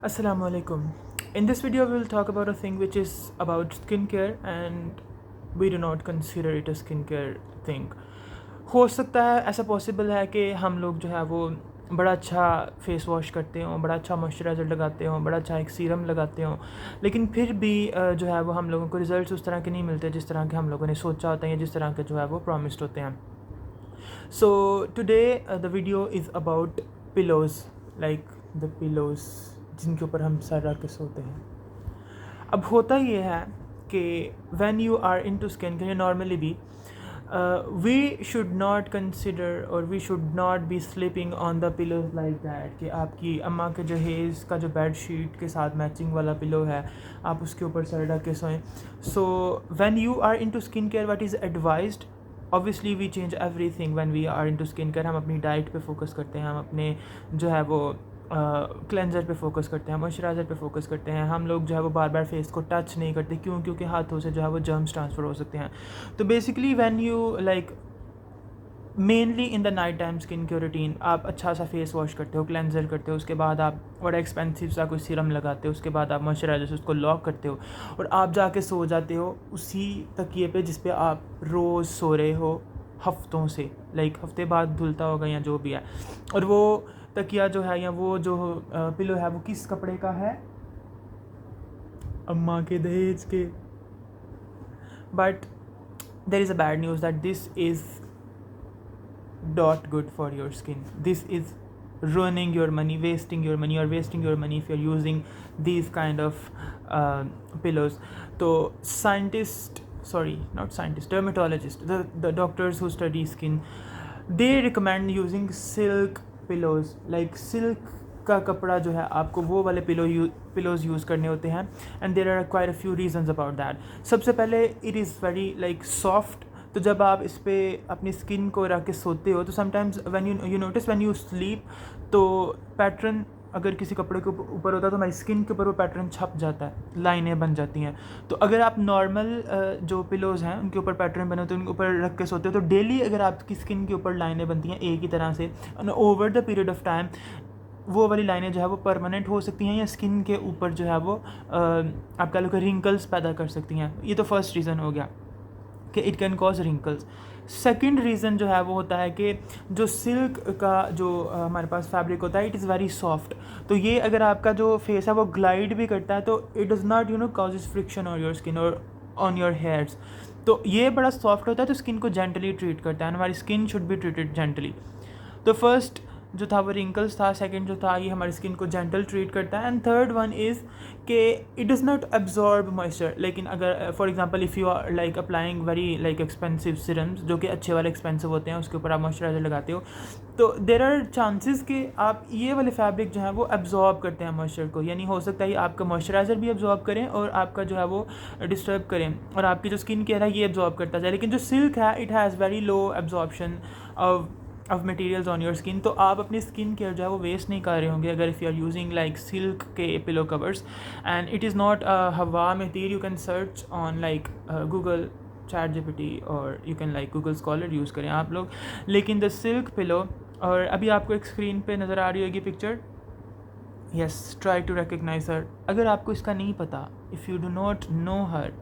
Assalamu alaikum. In this video, we will talk about a thing which is about skincare, and we do not consider it a skincare thing. हो सकता है ऐसा possible है कि हम लोग जो है वो बड़ा अच्छा फेस वॉश करते हों, बड़ा अच्छा मॉइस्चराइज़र लगाते हों, बड़ा अच्छा एक सीरम लगाते हों, लेकिन फिर भी जो है वो हम लोगों को रिज़ल्ट्स उस तरह के नहीं मिलते जिस तरह के हम लोगों ने सोचा होता है या जिस तरह के जो है वो प्रॉमिस्ड होते हैं. So today the video is about pillows, like the pillows जिनके ऊपर हम सर रख के सोते हैं. अब होता ये है कि when you are into skincare normally भी we should not consider or we should not be sleeping on the pillows like that कि आपकी अम्मा के जहेज़ का जो बेड शीट के साथ मैचिंग वाला पिलो है आप उसके ऊपर सर रख के सोएं. So when you are into skincare what is advised, obviously we change everything one we are into skincare. हम अपनी डाइट पे फोकस करते हैं, हम अपने जो है वो क्लेंजर पे फोकस करते हैं, मॉइस्चराइज़र पे फोकस करते हैं. हम लोग जो है वो बार बार फेस को टच नहीं करते. क्यों? क्योंकि हाथों से जो है वो जर्म्स ट्रांसफ़र हो सकते हैं. तो basically when you like mainly in the night time skin care routine, आप अच्छा सा फेस वॉश करते हो, क्लेंजर करते हो, उसके बाद आप बड़ा एक्सपेंसिव सा कोई सीरम लगाते हो, उसके बाद आप मॉइस्चराइज़र से उसको लॉक करते हो और आप जाके सो जाते हो उसी तकिए पे जिस पे आप रोज़ सो रहे हो हफ्तों से. लाइक हफ्ते बाद धुलता होगा या जो भी है. और वो तकिया जो है या वो जो पिलो है वो किस कपड़े का है? अम्मा के दहेज के. But there is a bad news that this is not good for your skin. This is ruining your money, wasting your money, or wasting your money if you're using these kind of pillows. So dermatologists, the doctors who study skin, they recommend using silk pillows. Like silk का कपड़ा जो है आपको वो वाले pillows use करने होते हैं. And there are quite a few reasons about that. सबसे पहले it is very like soft. तो जब आप इस पर अपनी स्किन को रख के सोते हो तो sometimes when you notice when you sleep, तो पैटर्न अगर किसी कपड़े के ऊपर होता है तो हमारी स्किन के ऊपर वो पैटर्न छप जाता है, लाइनें बन जाती हैं. तो अगर आप नॉर्मल जो पिलोज़ हैं उनके ऊपर पैटर्न बने होते हैं, उनके ऊपर रख के सोते हो, तो डेली अगर आपकी स्किन के ऊपर लाइनें बनती हैं एक ही तरह से, over the period of time वो वाली लाइनें जो है वो परमानेंट हो सकती हैं या स्किन के ऊपर जो है वो आप कह लो कि रिंकल्स पैदा कर सकती हैं. ये तो फर्स्ट रीज़न हो गया कि it can cause wrinkles. Second reason जो है वो होता है कि जो सिल्क का जो हमारे पास फैब्रिक होता है इट इज़ वेरी सॉफ्ट. तो ये अगर आपका जो फेस है वो ग्लाइड भी करता है तो it does not causes friction on your skin और ऑन योर हेयर्स. तो ये बड़ा सॉफ्ट होता है तो स्किन को जेंटली ट्रीट करता है. हमारी skin should be treated gently. तो फर्स्ट जो था वो रिंकल्स था, सेकंड जो था ये हमारी स्किन को जेंटल ट्रीट करता है. एंड थर्ड वन इज़ कि it does not absorb moisture. लेकिन अगर for example if you are like applying very like expensive serums जो कि अच्छे वाले एक्सपेंसिव होते हैं, उसके ऊपर आप मॉइस्चराइज़र लगाते हो, तो देर आर चांसेस कि आप ये वाले फैब्रिक जो है वो एब्जॉर्ब करते हैं मॉइस्चर को. यानी हो सकता है आपका मॉइस्चराइज़र भी एब्जॉर्ब करें और आपका जो है वो डिस्टर्ब करें और आपकी जो स्किन केयर है ये एब्जॉर्ब करता जाए. लेकिन जो सिल्क है it has very low absorption of materials on your skin. तो आप अपनी स्किन केयर जो है वो वेस्ट नहीं कर रहे होंगे अगर if you are using like silk के pillow covers. And it is not हवा material. You can search on like Google ChatGPT और you can like Google scholar use करें आप लोग. लेकिन द सिल्क पिलो, और अभी आपको एक स्क्रीन पे नज़र आ रही होगी picture. Yes, try to recognise her. अगर आपको इसका नहीं पता, if you do not know her,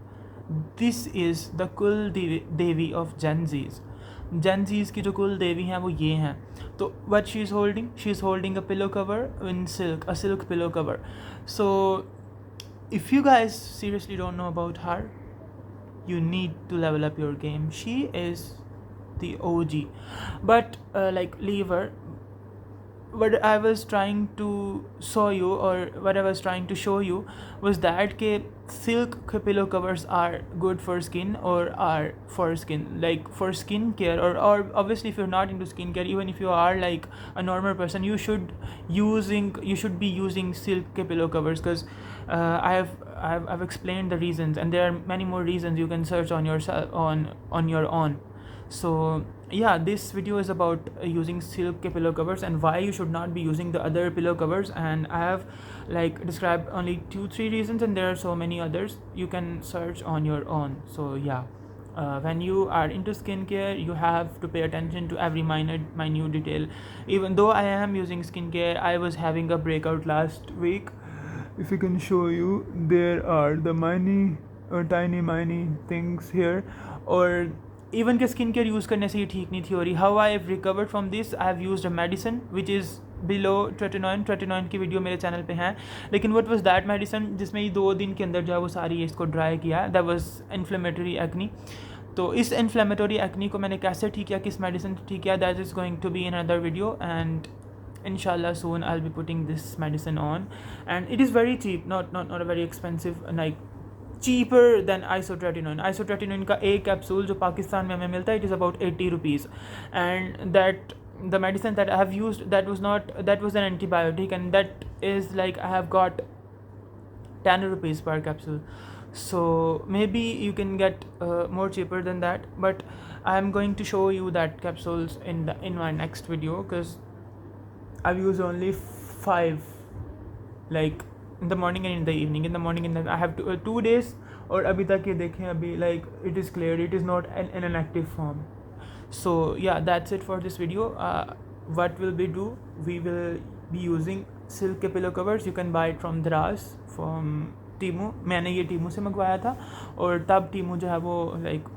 this is the kul devi of जेनजीज़. जेनजीज़ की जो कुल देवी हैं वो ये हैं. तो what she is holding a pillow cover in silk, a silk pillow cover. So if you guys seriously don't know about her, you need to level up your game. She is the OG. But like leave her. What I was trying to show you, or what I was trying to show you, was that ke silk pillow covers are good for skin or are for skin, like for skin care, or obviously if you're not into skin care, even if you are like a normal person, you should be using silk pillow covers, because I've explained the reasons, and there are many more reasons you can search on yourself on your own. So yeah, this video is about using silk pillow covers and why you should not be using the other pillow covers. And I have like described only 2-3 reasons, and there are so many others you can search on your own. So yeah, when you are into skincare, you have to pay attention to every minute detail. Even though I am using skincare, I was having a breakout last week. if you can show you, there are the tiny things here. और even के skin care use करने से ये ठीक नहीं थी हो रही. How I have recovered from this, I have used a medicine which is below tretinoin की वीडियो मेरे चैनल पे हैं. लेकिन व्हाट वाज दैट मेडिसिन जिसमें ये 2 दिन के अंदर जो है वो सारी इसको ड्राई किया. That was inflammatory acne. तो इस इन्फ्लेमेटरी एक्नी को मैंने कैसे ठीक किया, किस मेडिसिन से ठीक किया, that is going to be in another video. And inshallah soon I'll be putting this medicine on, and it is very cheap, not a very expensive, like cheaper than isotretinoin का एक capsule जो पाकिस्तान में हमें मिलता है, it is about 80 rupees. And that the medicine that I have used, that was an antibiotic, and that is like I have got 10 rupees per capsule. So maybe you can get more cheaper than that, but I'm going to show you that capsules in my next video, because I've used only 5, like in the morning and in the evening. In the morning, I have 2 days, और अभी तक ये देखें अभी like it is cleared, it is not in an active form. So yeah, that's it for this video. What will we do? We will be using silk के pillow covers. You can buy it from Daraz, from Temu. मैंने ये Temu से मंगवाया था, और तब Temu जो है वो like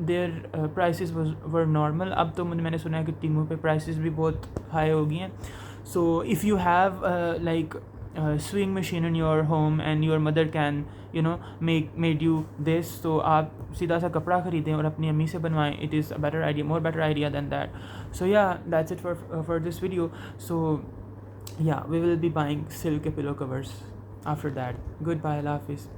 their prices were normal. अब तो मैंने सुना है कि टीमो पे प्राइसेस भी बहुत हाई हो गई हैं. So if you have like swing machine in your home and your mother can made you this, तो आप सीधा सा कपड़ा ख़रीदें और अपनी अम्मी से बनवाएं. It is a better idea, more better idea than that. So ya that's it for this video. So ya we will be buying silk pillow covers after that. Good bye, अल्लाह हाफिज़.